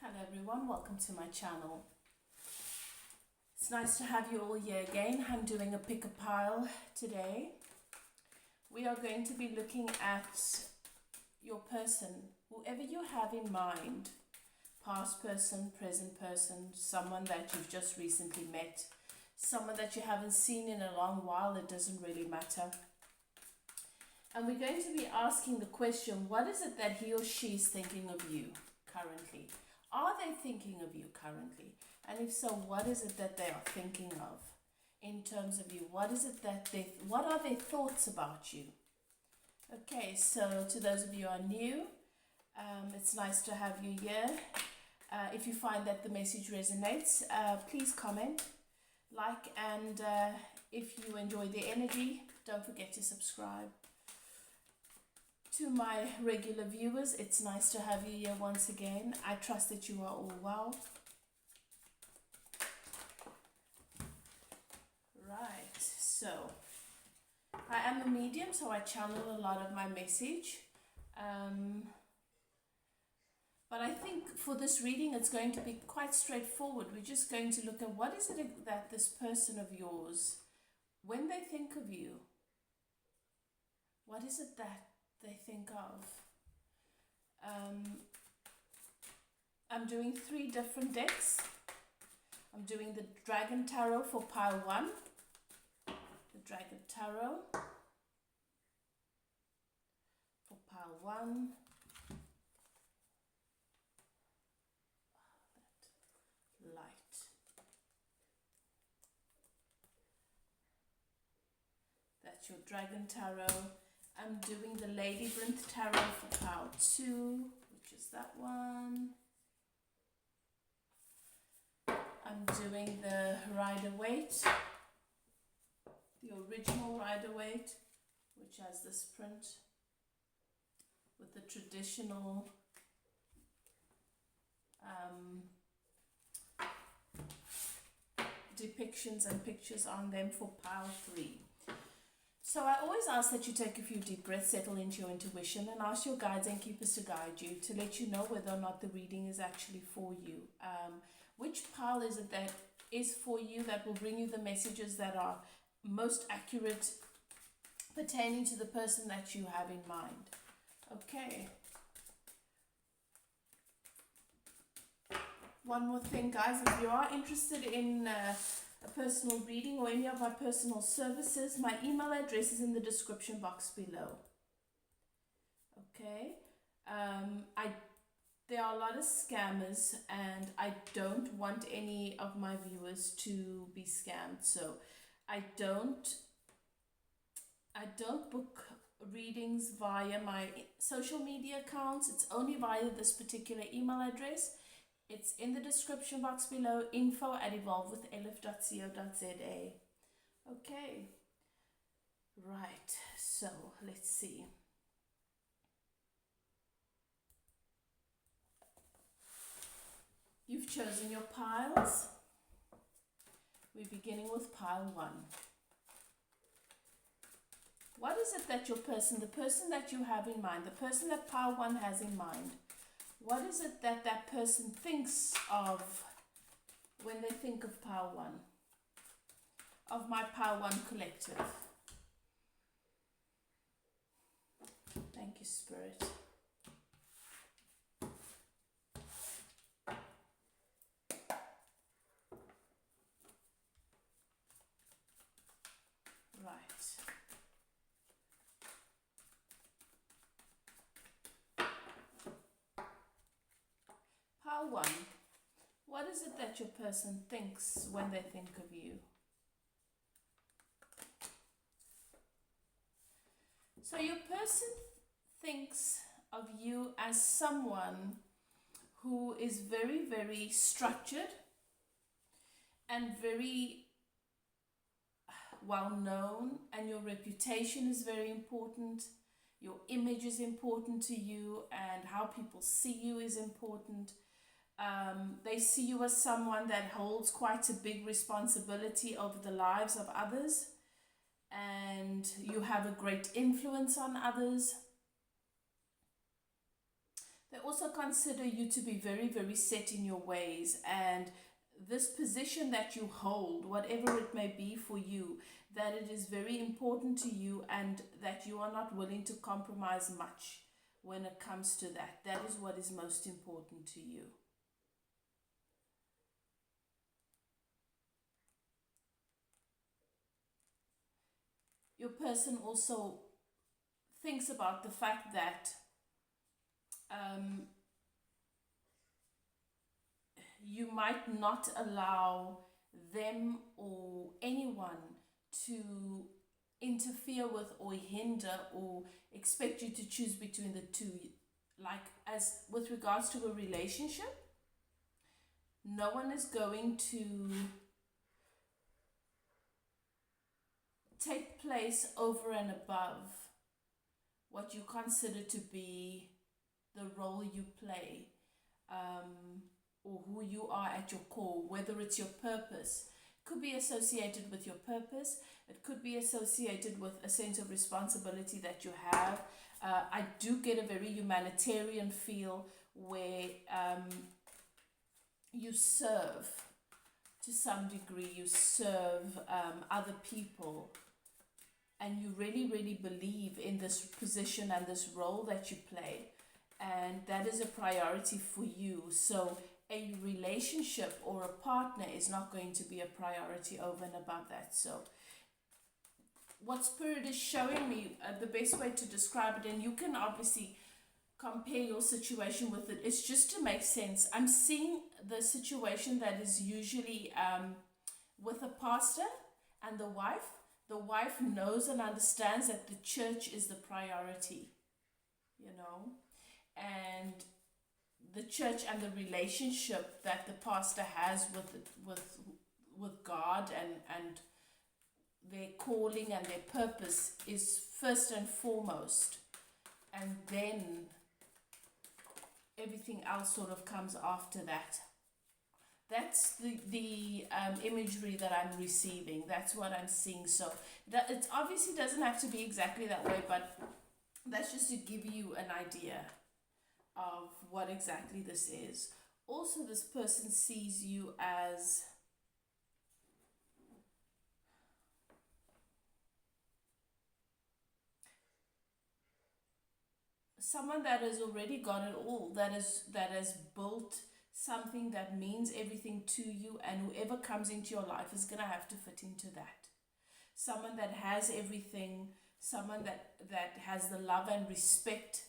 Hello everyone, welcome to my channel. It's nice to have you all here again. I'm doing a pick a pile today. We are going to be looking at your person, whoever you have in mind, past person, present person, someone that you've just recently met, someone that you haven't seen in a long while, it doesn't really matter. And we're going to be asking the question, what is it that he or she is thinking of you currently? Are they thinking of you currently? And if so, what is it that they are thinking of in terms of you? What is it that what are their thoughts about you? Okay, so to those of you who are new, it's nice to have you here. If you find that the message resonates, please comment, like, and if you enjoy the energy, don't forget to subscribe. To my regular viewers, it's nice to have you here once again. I trust that you are all well. Right, so I am a medium, so I channel a lot of my message. But I think for this reading, it's going to be quite straightforward. We're just going to look at what is it that this person of yours, when they think of you, what is it that they think of? I'm doing 3 different decks. I'm doing the Dragon Tarot for pile 1, the Dragon Tarot for pile 1, that light, that's your Dragon Tarot. I'm doing the Labyrinth Tarot for pile 2, which is that one. I'm doing the Rider-Waite, the original Rider-Waite, which has this print with the traditional depictions and pictures on them for pile 3. So I always ask that you take a few deep breaths, settle into your intuition, and ask your guides and keepers to guide you to let you know whether or not the reading is actually for you. Which pile is it that is for you, that will bring you the messages that are most accurate pertaining to the person that you have in mind. Okay. One more thing, guys, if you are interested in a personal reading or any of my personal services, my email address is in the description box below. Okay. There are a lot of scammers, and I don't want any of my viewers to be scammed. So I don't book readings via my social media accounts. It's only via this particular email address. It's in the description box below, info@evolvewithelif.co.za. Okay. Right. So let's see. You've chosen your piles. We're beginning with pile 1. What is it that your person, the person that you have in mind, the person that pile 1 has in mind, what is it that that person thinks of when they think of pile 1, of my pile 1 collective? Thank you, Spirit. Pile 1, what is it that your person thinks when they think of you? So your person thinks of you as someone who is very, very structured and very well known, and your reputation is very important. Your image is important to you, and how people see you is important. They see you as someone that holds quite a big responsibility over the lives of others, and you have a great influence on others. They They also consider you to be very, very set in your ways, and this position that you hold, whatever it may be for you, that it is very important to you and that you are not willing to compromise much when it comes to that. That is what is most important to you. Your person also thinks about the fact that you might not allow them or anyone to interfere with or hinder or expect you to choose between the two. Like, as with regards to a relationship, no one is going to take place over and above what you consider to be the role you play, or who you are at your core, whether it's your purpose. It could be associated with your purpose. It could be associated with a sense of responsibility that you have. I do get a very humanitarian feel where you serve to some degree, you serve other people, and you really, really believe in this position and this role that you play, and that is a priority for you. So a relationship or a partner is not going to be a priority over and above that. So what Spirit is showing me, the best way to describe it, and you can obviously compare your situation with it, it's just to make sense. I'm seeing the situation that is usually with a pastor and the wife. The wife knows and understands that the church is the priority, you know, and the church and the relationship that the pastor has with God and their calling and their purpose is first and foremost, and then everything else sort of comes after that. That's the imagery that I'm receiving. That's what I'm seeing. So that it obviously doesn't have to be exactly that way, but that's just to give you an idea of what exactly this is. Also, this person sees you as someone that has already got it all, that has built something that means everything to you, and whoever comes into your life is going to have to fit into that. Someone that has everything, someone that has the love and respect,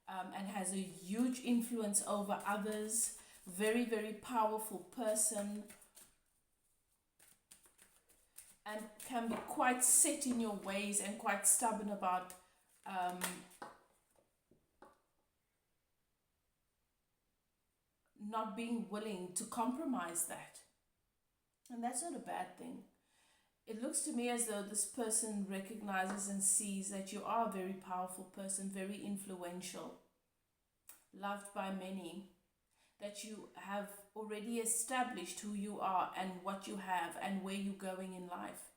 and has a huge influence over others, very, very powerful person, and can be quite set in your ways and quite stubborn about not being willing to compromise that. And that's not a bad thing. It looks to me as though this person recognizes and sees that you are a very powerful person, very influential, loved by many, that you have already established who you are and what you have and where you're going in life.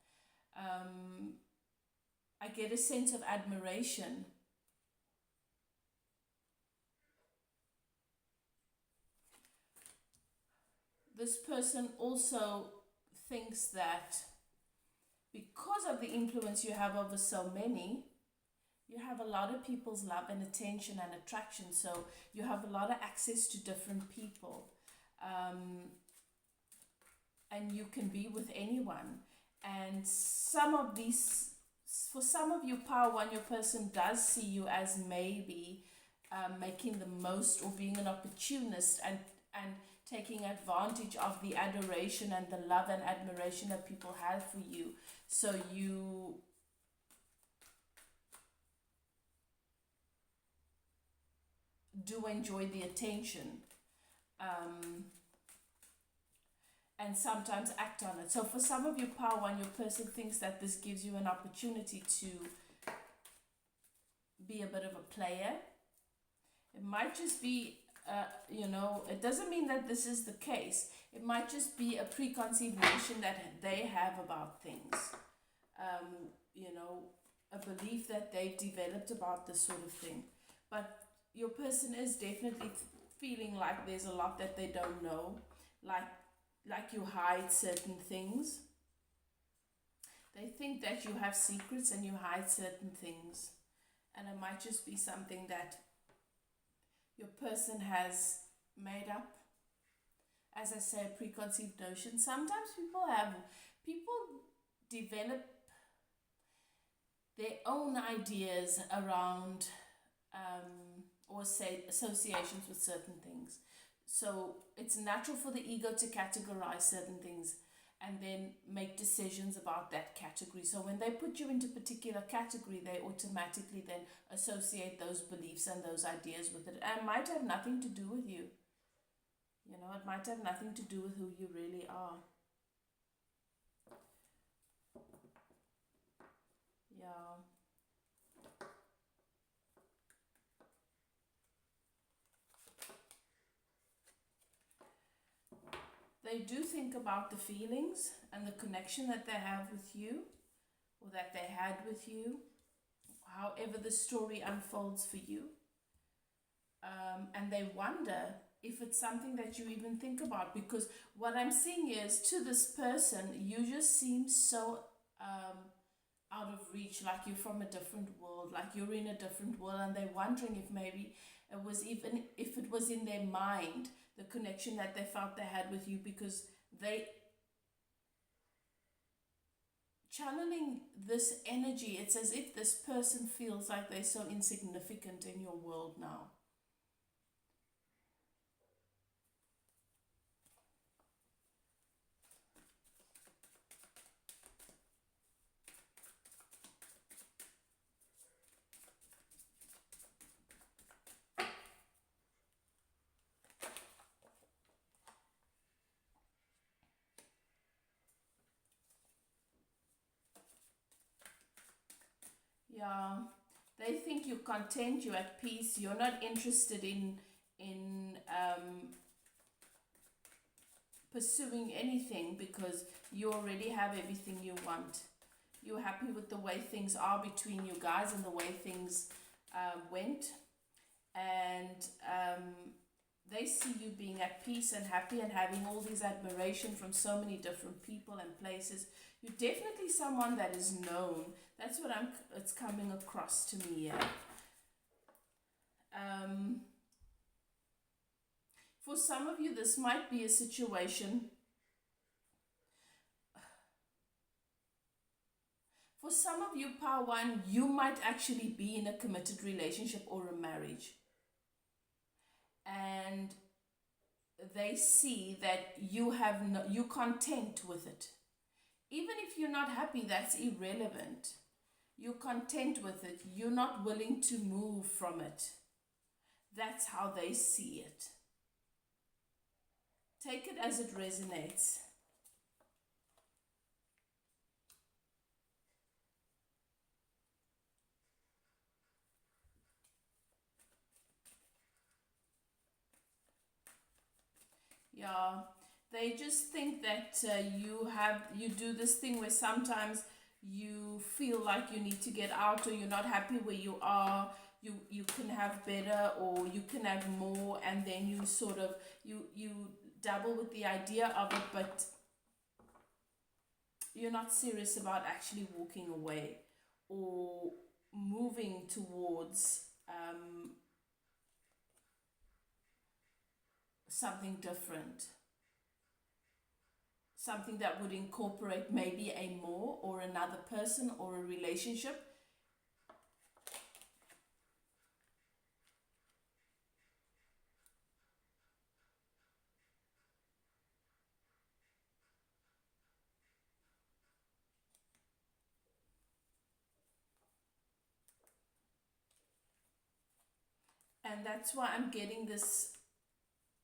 I get a sense of admiration. This person also thinks that because of the influence you have over so many, you have a lot of people's love and attention and attraction. So you have a lot of access to different people. And you can be with anyone. And for some of you, Power One, your person does see you as maybe making the most or being an opportunist and taking advantage of the adoration and the love and admiration that people have for you. So you do enjoy the attention, and sometimes act on it. So for some of you, Power One, your person thinks that this gives you an opportunity to be a bit of a player. It might just be it doesn't mean that this is the case. It might just be a preconceived notion that they have about things. A belief that they've developed about this sort of thing. But your person is definitely feeling like there's a lot that they don't know, like you hide certain things. They think that you have secrets and you hide certain things, and it might just be something that your person has made up. As I say, a preconceived notion. Sometimes people develop their own ideas around or say associations with certain things. So it's natural for the ego to categorize certain things and then make decisions about that category. So when they put you into a particular category, they automatically then associate those beliefs and those ideas with it. And it might have nothing to do with you. You know, it might have nothing to do with who you really are. Yeah. They do think about the feelings and the connection that they have with you, or that they had with you, however the story unfolds for you. And they wonder if it's something that you even think about, because what I'm seeing is, to this person, you just seem so out of reach, like you're from a different world, like you're in a different world, and they're wondering if maybe it was, even if it was in their mind, the connection that they felt they had with you, because they channeling this energy. It's as if this person feels like they're so insignificant in your world now. Yeah, they think you're content, you're at peace, you're not interested in pursuing anything, because you already have everything you want. You're happy with the way things are between you guys and the way things went, and they see you being at peace and happy and having all this admiration from so many different people and places. You're definitely someone that is known. That's what it's coming across to me here. For some of you, this might be a situation. For some of you, Power One, you might actually be in a committed relationship or a marriage. And they see that you're content with it. Even if you're not happy, that's irrelevant. You're content with it. You're not willing to move from it. That's how they see it. Take it as it resonates. Yeah, they just think that you do this thing where sometimes you feel like you need to get out, or you're not happy where you are. You can have better, or you can have more, and then you sort of you dabble with the idea of it, but you're not serious about actually walking away or moving towards something different, something that would incorporate maybe a more or another person or a relationship. And that's why I'm getting this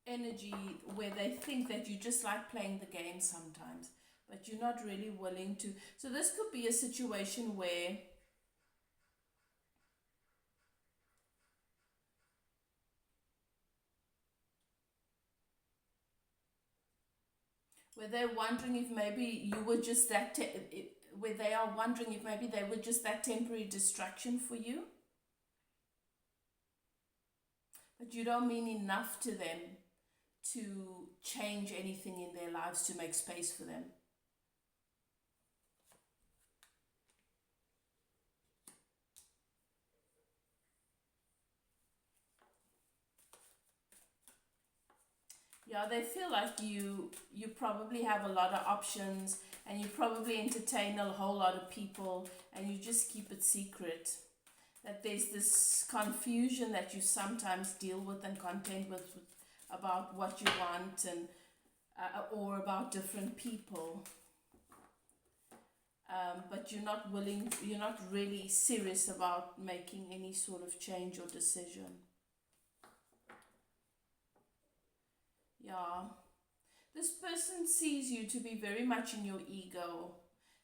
energy where they think that you just like playing the game sometimes, but you're not really willing to. So this could be a situation where they're wondering if maybe you were just that where they are wondering if maybe they were just that temporary distraction for you. but you don't mean enough to them to change anything in their lives to make space for them. Yeah, they feel like you probably have a lot of options, and you probably entertain a whole lot of people, and you just keep it secret. That there's this confusion that you sometimes deal with and contend with about what you want, and or about different people. But you're not really serious about making any sort of change or decision. Yeah. This person sees you to be very much in your ego.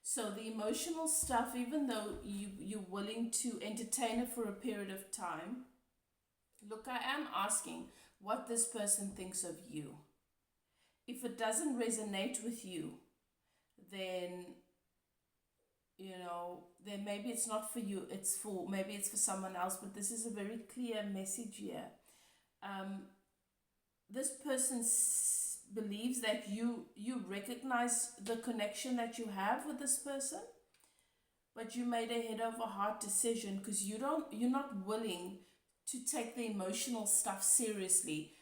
So the emotional stuff, even though you're willing to entertain it for a period of time, look, I am asking what this person thinks of you. If it doesn't resonate with you, then, then maybe it's not for you, maybe it's for someone else, but this is a very clear message here. This person believes that you recognize the connection that you have with this person, but you made a head over heart decision because you're not willing to take the emotional stuff seriously.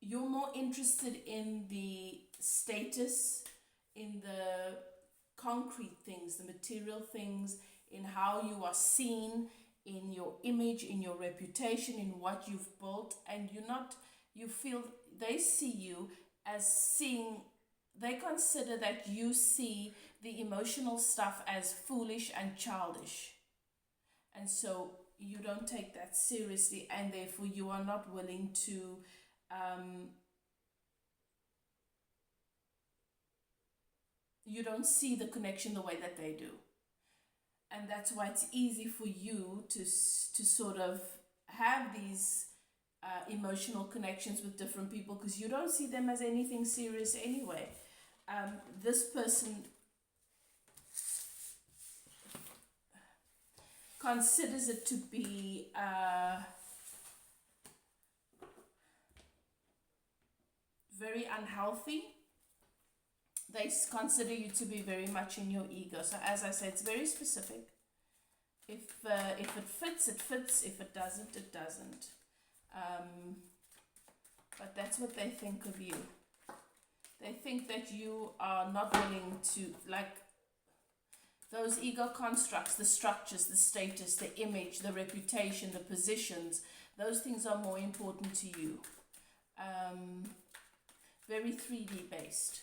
You're more interested in the status, in the concrete things, the material things, in how you are seen, in your image, in your reputation, in what you've built, and you feel they see you as they consider that you see the emotional stuff as foolish and childish. And so you don't take that seriously, and therefore you are not willing to you don't see the connection the way that they do. And that's why it's easy for you to sort of have these emotional connections with different people, because you don't see them as anything serious anyway. This person considers it to be very unhealthy. They consider you to be very much in your ego. So as I said, it's very specific. If it fits, it fits. If it doesn't, it doesn't. But that's what they think of you. They think that you are not willing to, like, those ego constructs, the structures, the status, the image, the reputation, the positions, those things are more important to you. Very 3D based.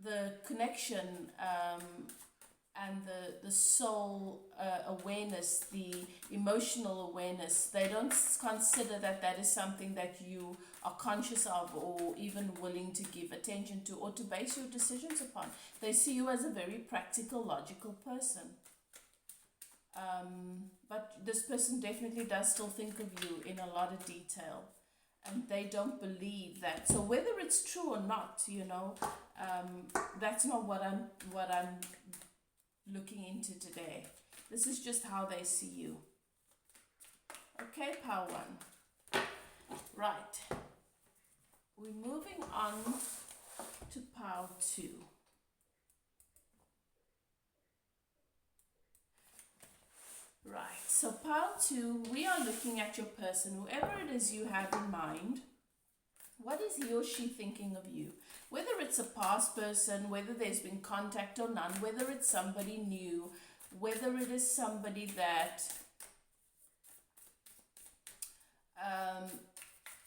The connection and the soul awareness, the emotional awareness, they don't consider that is something that you are conscious of or even willing to give attention to or to base your decisions upon. They see you as a very practical, logical person. But this person definitely does still think of you in a lot of detail, and they don't believe that. So whether it's true or not, that's not what I'm looking into today. This is just how they see you. Okay, pile one. Right. We're moving on to pile two. Right, so pile two, we are looking at your person, whoever it is you have in mind. What is he or she thinking of you? Whether it's a past person, whether there's been contact or none, whether it's somebody new, whether it is somebody that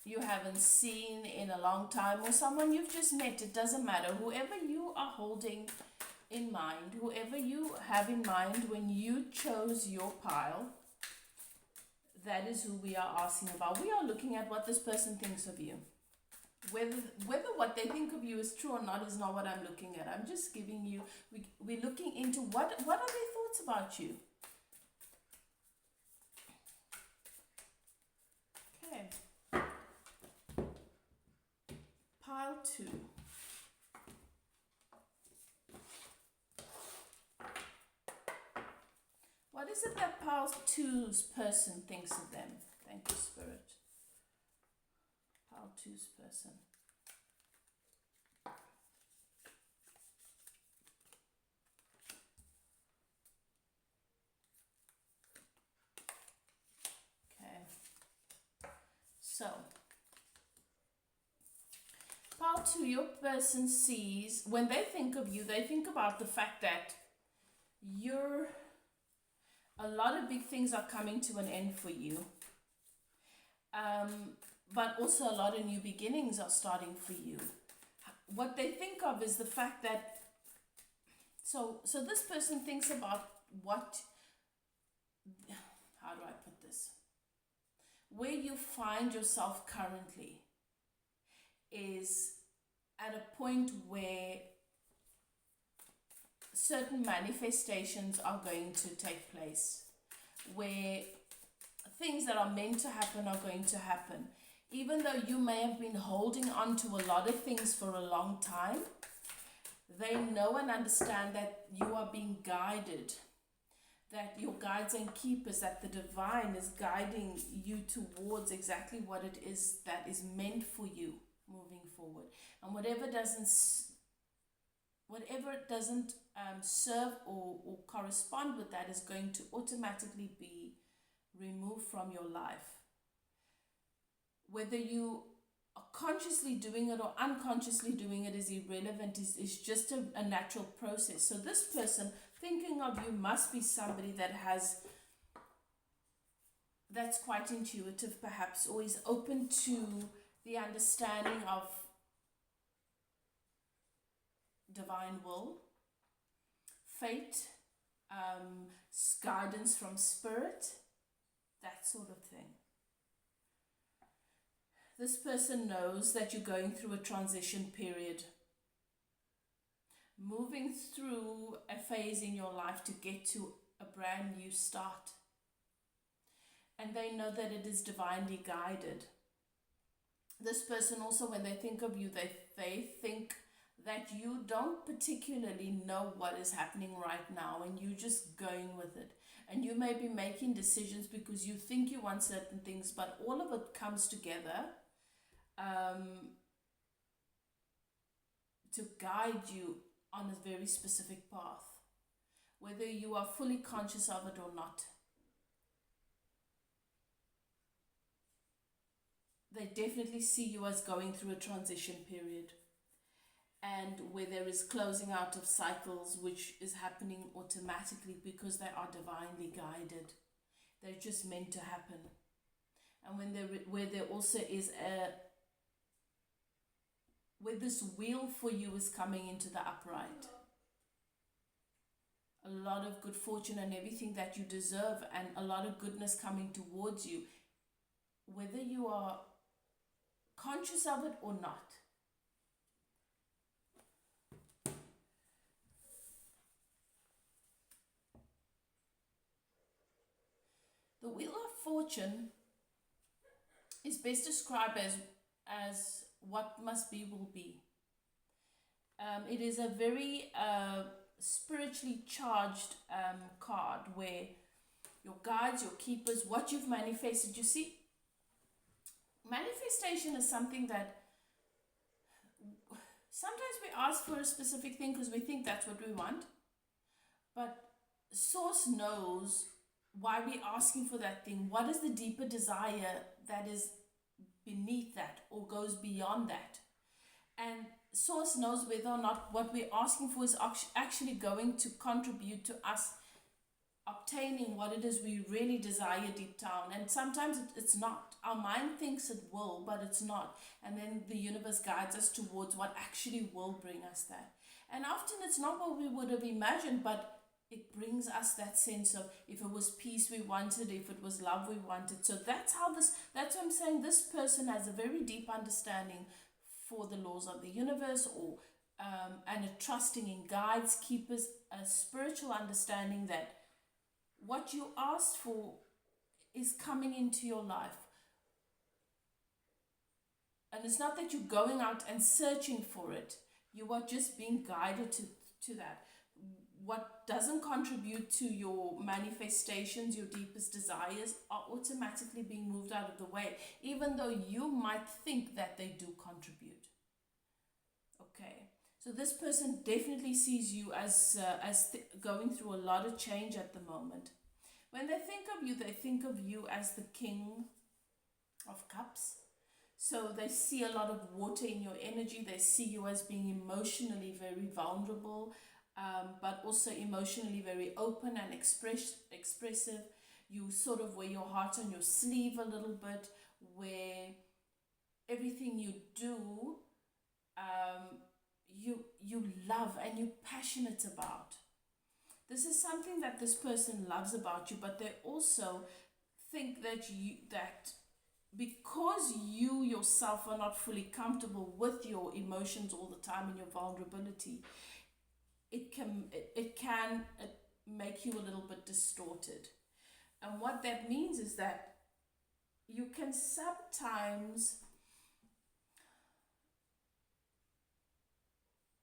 you haven't seen in a long time, or someone you've just met, it doesn't matter. Whoever you are holding in mind, whoever you have in mind when you chose your pile, that is who we are asking about. We are looking at what this person thinks of you. Whether what they think of you is true or not is not what I'm looking at. I'm just giving you, we're looking into what are their thoughts about you. Okay. Pile two. What is it that pile two's person thinks of them? Thank you, Spirit. pile two's person. Okay. So, pile two, your person sees, when they think of you, they think about the fact that a lot of big things are coming to an end for you. But also a lot of new beginnings are starting for you. What they think of is the fact that, so this person thinks about what, how do I put this? Where you find yourself currently is at a point where certain manifestations are going to take place, where things that are meant to happen are going to happen. Even though you may have been holding on to a lot of things for a long time, they know and understand that you are being guided, that your guides and keepers, that the divine is guiding you towards exactly what it is that is meant for you moving forward. And whatever doesn't serve or correspond with that is going to automatically be removed from your life. Whether you are consciously doing it or unconsciously doing it is irrelevant. It's just a natural process. So this person thinking of you must be somebody that's quite intuitive perhaps, or is open to the understanding of divine will, fate, guidance from spirit, that sort of thing. This person knows that you're going through a transition period, moving through a phase in your life to get to a brand new start. And they know that it is divinely guided. This person also, when they think of you, they think that you don't particularly know what is happening right now and you're just going with it. And you may be making decisions because you think you want certain things, but all of it comes together to guide you on a very specific path, whether you are fully conscious of it or not. They definitely see you as going through a transition period, and where there is closing out of cycles which is happening automatically because they are divinely guided. They're just meant to happen. And where there also is where this wheel for you is coming into the upright. A lot of good fortune and everything that you deserve, and a lot of goodness coming towards you, whether you are conscious of it or not. The Wheel of Fortune is best described as what must be will be. It is a very spiritually charged card where your guides, your keepers, what you've manifested. You see, manifestation is something that sometimes we ask for a specific thing because we think that's what we want, but Source knows why we're asking for that thing. What is the deeper desire that is beneath that or goes beyond that? And Source knows whether or not what we're asking for is actually going to contribute to us obtaining what it is we really desire deep down. And sometimes it's not. Our mind thinks it will, but it's not. And then the universe guides us towards what actually will bring us that. And often it's not what we would have imagined, but it brings us that sense of, if it was peace we wanted, if it was love we wanted. So that's what I'm saying. This person has a very deep understanding for the laws of the universe, or and a trusting in guides, keepers, a spiritual understanding that what you asked for is coming into your life. And it's not that you're going out and searching for it. You are just being guided to that. what doesn't contribute to your manifestations, your deepest desires, are automatically being moved out of the way, even though you might think that they do contribute. Okay, so this person definitely sees you as going through a lot of change at the moment. When they think of you, they think of you as the King of Cups. So they see a lot of water in your energy. They see you as being emotionally very vulnerable, but also emotionally very open and expressive. You sort of wear your heart on your sleeve a little bit, where everything you do, you love and you're passionate about. This is something that this person loves about you, but they also think that because you yourself are not fully comfortable with your emotions all the time and your vulnerability, it can make you a little bit distorted. And what that means is that you can sometimes,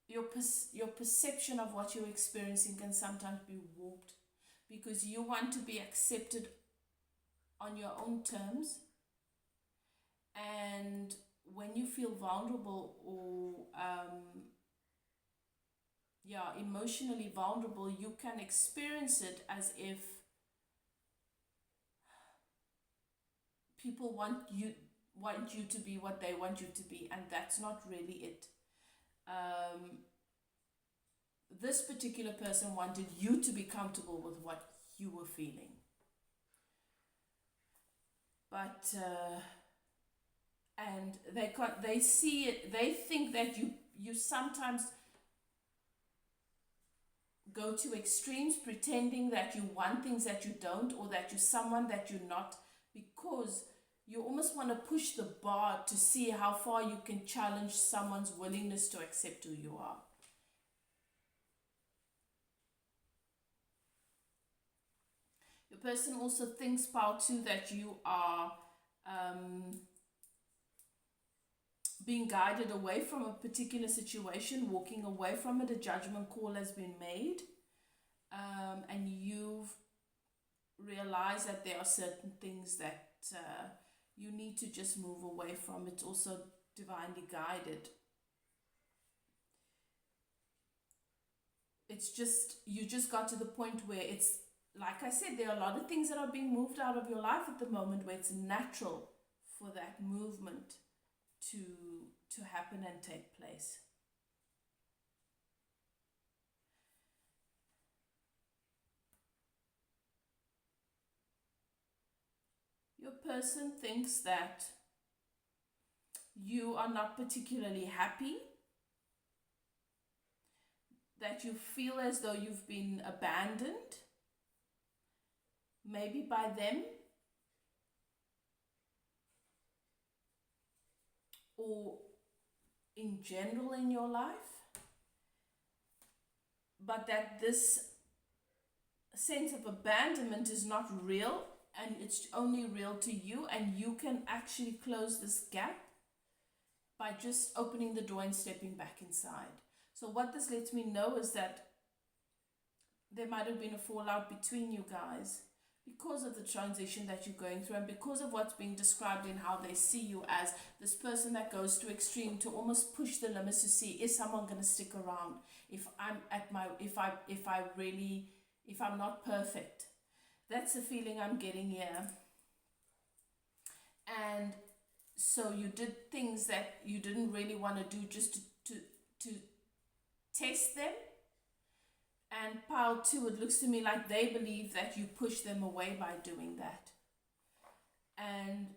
your perception of what you're experiencing can sometimes be warped, because you want to be accepted on your own terms. And when you feel vulnerable or emotionally vulnerable, you can experience it as if people want you to be what they want you to be, and that's not really it. This particular person wanted you to be comfortable with what you were feeling, but and they see it. They think that you sometimes go to extremes, pretending that you want things that you don't, or that you're someone that you're not, because you almost want to push the bar to see how far you can challenge someone's willingness to accept who you are. The person also thinks, Pile 2, that you are being guided away from a particular situation, walking away from it. A judgment call has been made, and you've realized that there are certain things that you need to just move away from. It's also divinely guided. It's just, you just got to the point where it's, like I said, there are a lot of things that are being moved out of your life at the moment, where it's natural for that movement to happen and take place. Your person thinks that you are not particularly happy, that you feel as though you've been abandoned, maybe by them, or in general in your life, but that this sense of abandonment is not real, and it's only real to you, and you can actually close this gap by just opening the door and stepping back inside. So what this lets me know is that there might have been a fallout between you guys because of the transition that you're going through, and because of what's being described in how they see you as this person that goes to extreme to almost push the limits to see, is someone going to stick around if I'm at my, if I'm not perfect. That's the feeling I'm getting here. And so you did things that you didn't really want to do, just to test them. And Pile 2, it looks to me like they believe that you push them away by doing that, and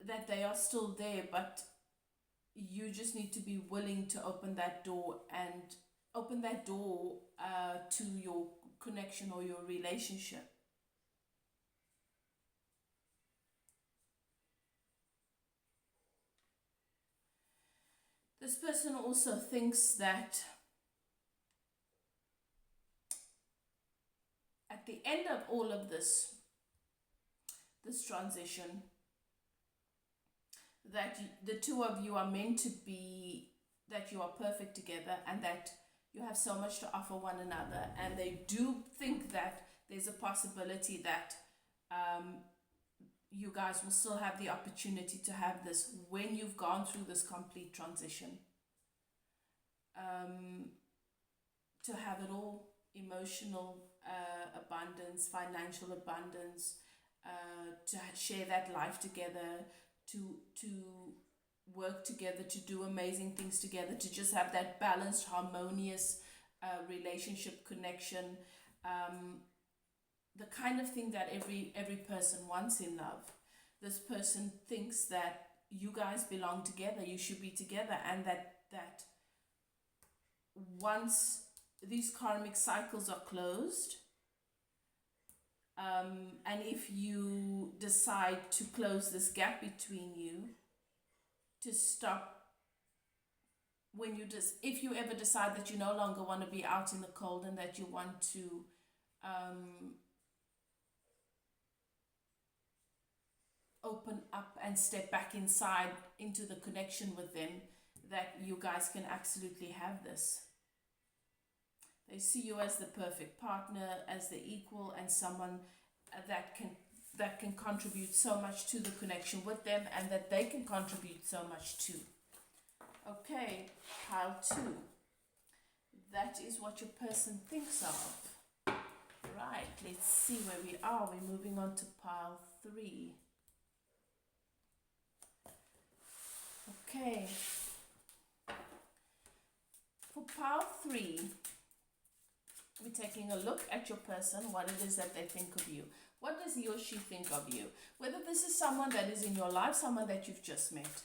that they are still there, but you just need to be willing to open that door, and open that door to your connection or your relationship. This person also thinks that at the end of all of this transition, that the two of you are meant to be, that you are perfect together, and that You have so much to offer one another, and they do think that there's a possibility that you guys will still have the opportunity to have this when you've gone through this complete transition. To have it all, emotional abundance, financial abundance, to share that life together, to work together, to do amazing things together, to just have that balanced, harmonious relationship connection, the kind of thing that every person wants in love. This person thinks that you guys belong together, you should be together, and that once these karmic cycles are closed, and if you decide to close this gap between you, to stop, if you ever decide that you no longer want to be out in the cold and that you want to open up and step back inside into the connection with them, that you guys can absolutely have this. They see you as the perfect partner, as the equal, and someone that can contribute so much to the connection with them, and that they can contribute so much too. Okay, pile 2. That is what your person thinks of. Right, let's see where we are. We're moving on to pile 3. Okay. For pile 3, we're taking a look at your person, what it is that they think of you. What does he or she think of you? Whether this is someone that is in your life, someone that you've just met,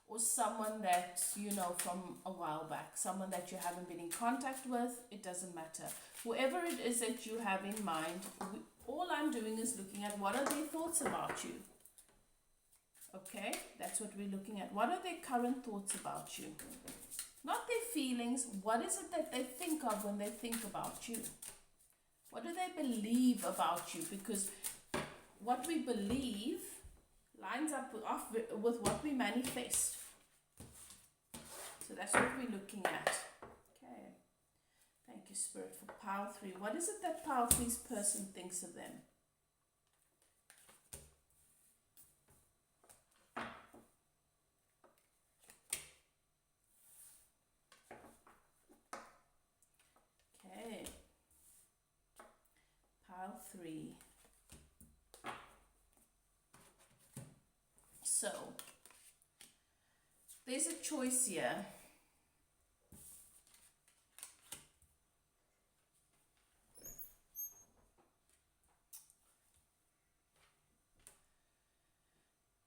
or someone that you know from a while back, someone that you haven't been in contact with, it doesn't matter. Whoever it is that you have in mind, all I'm doing is looking at what are their thoughts about you. Okay, that's what we're looking at. What are their current thoughts about you? Not their feelings. What is it that they think of when they think about you? What do they believe about you? Because what we believe lines up with what we manifest. So that's what we're looking at. Okay. Thank you, Spirit, for pile 3. What is it that pile 3's person thinks of them? Okay. Pile 3. So, there's a choice here.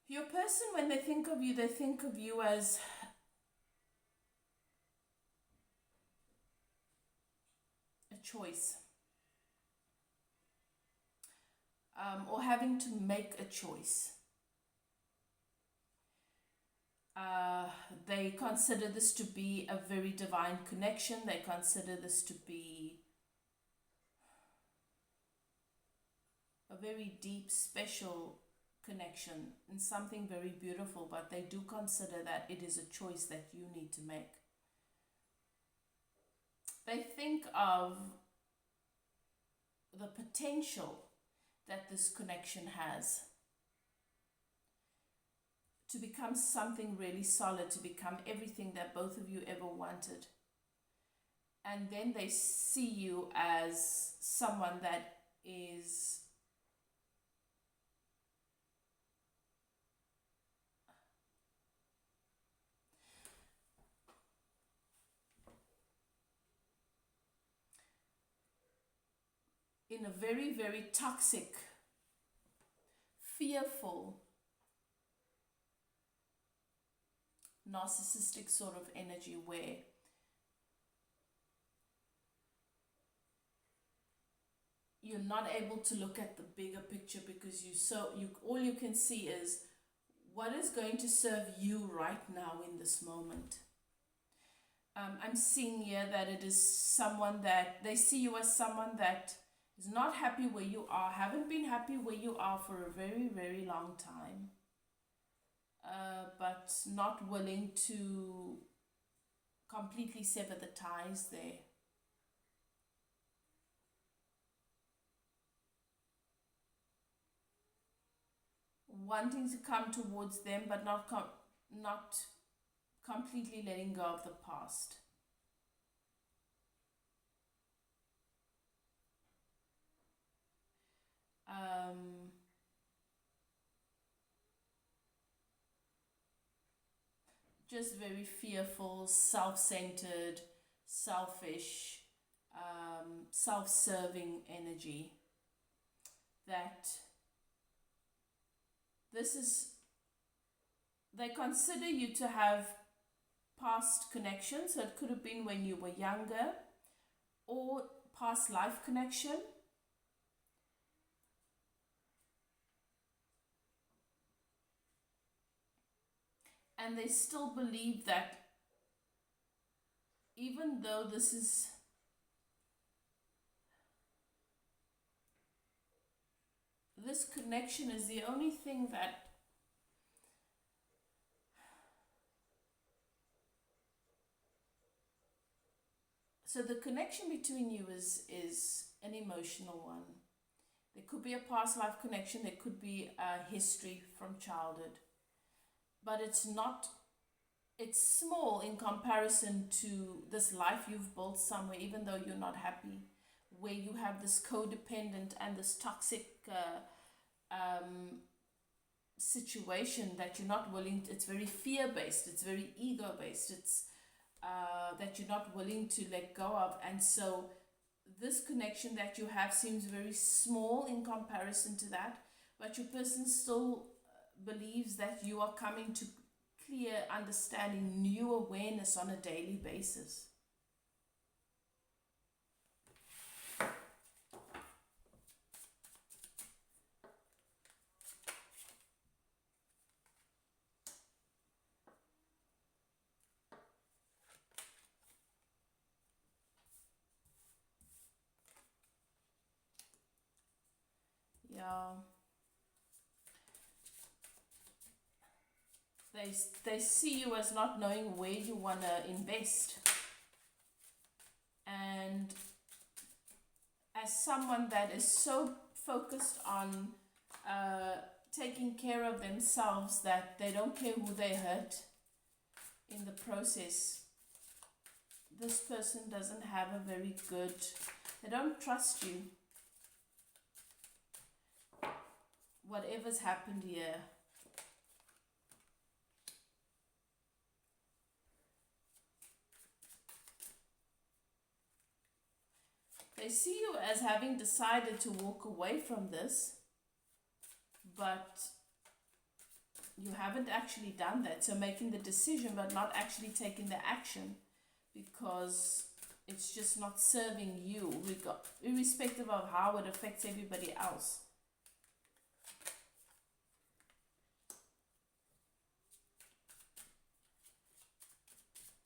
Your person, when they think of you as a choice. Or having to make a choice. They consider this to be a very divine connection. They consider this to be a very deep, special connection and something very beautiful, but they do consider that it is a choice that you need to make. They think of the potential that this connection has to become something really solid, to become everything that both of you ever wanted. And then they see you as someone that is in a very, very toxic, fearful, narcissistic sort of energy where you're not able to look at the bigger picture because all you can see is what is going to serve you right now in this moment. I'm seeing here that it is someone that they see you as someone that is not happy where you are, haven't been happy where you are for a very, very long time, but not willing to completely sever the ties there. Wanting to come towards them, but not completely letting go of the past. Just very fearful, self-centered, selfish, self-serving energy. That they consider you to have past connections, so it could have been when you were younger, or past life connection. And they still believe that even though this connection is the only thing that so the connection between you is an emotional one. There could be a past life connection, there could be a history from childhood, but it's small in comparison to this life you've built somewhere, even though you're not happy, where you have this codependent and this toxic situation that you're not willing to, it's very fear-based, it's very ego-based, it's that you're not willing to let go of. And so this connection that you have seems very small in comparison to that, but your person still believes that you are coming to clear understanding, new awareness on a daily basis. Yeah. They see you as not knowing where you want to invest. And as someone that is so focused on taking care of themselves that they don't care who they hurt in the process, this person doesn't have a very good, they don't trust you. Whatever's happened here, they see you as having decided to walk away from this, but you haven't actually done that. So making the decision but not actually taking the action, because it's just not serving you, irrespective of how it affects everybody else.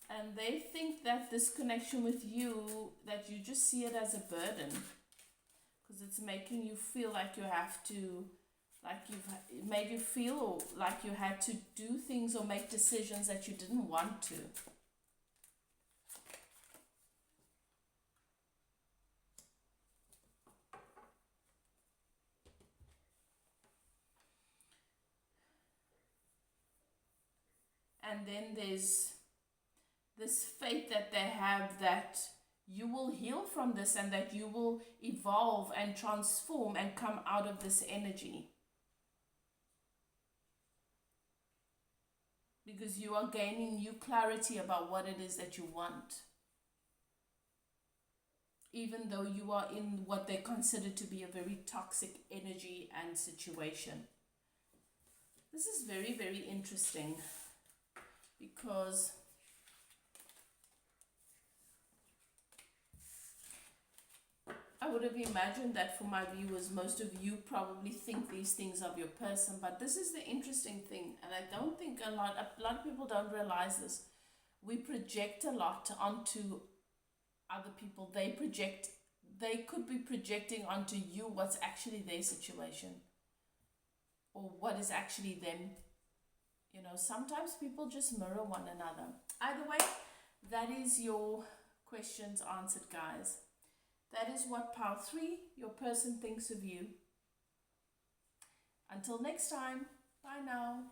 And they think that this connection with you, that you just see it as a burden, because it's making you feel like you have to, like it made you feel like you had to do things or make decisions that you didn't want to. And then there's this faith that they have that you will heal from this and that you will evolve and transform and come out of this energy, because you are gaining new clarity about what it is that you want, even though you are in what they consider to be a very toxic energy and situation. This is very, very interesting, because I would have imagined that for my viewers, most of you probably think these things of your person, but this is the interesting thing, and I don't think a lot of people don't realize this. We project a lot onto other people. They could be projecting onto you what's actually their situation, or what is actually them. You know, sometimes people just mirror one another. Either way, that is your questions answered, guys. That is what pile 3, your person thinks of you. Until next time, bye now.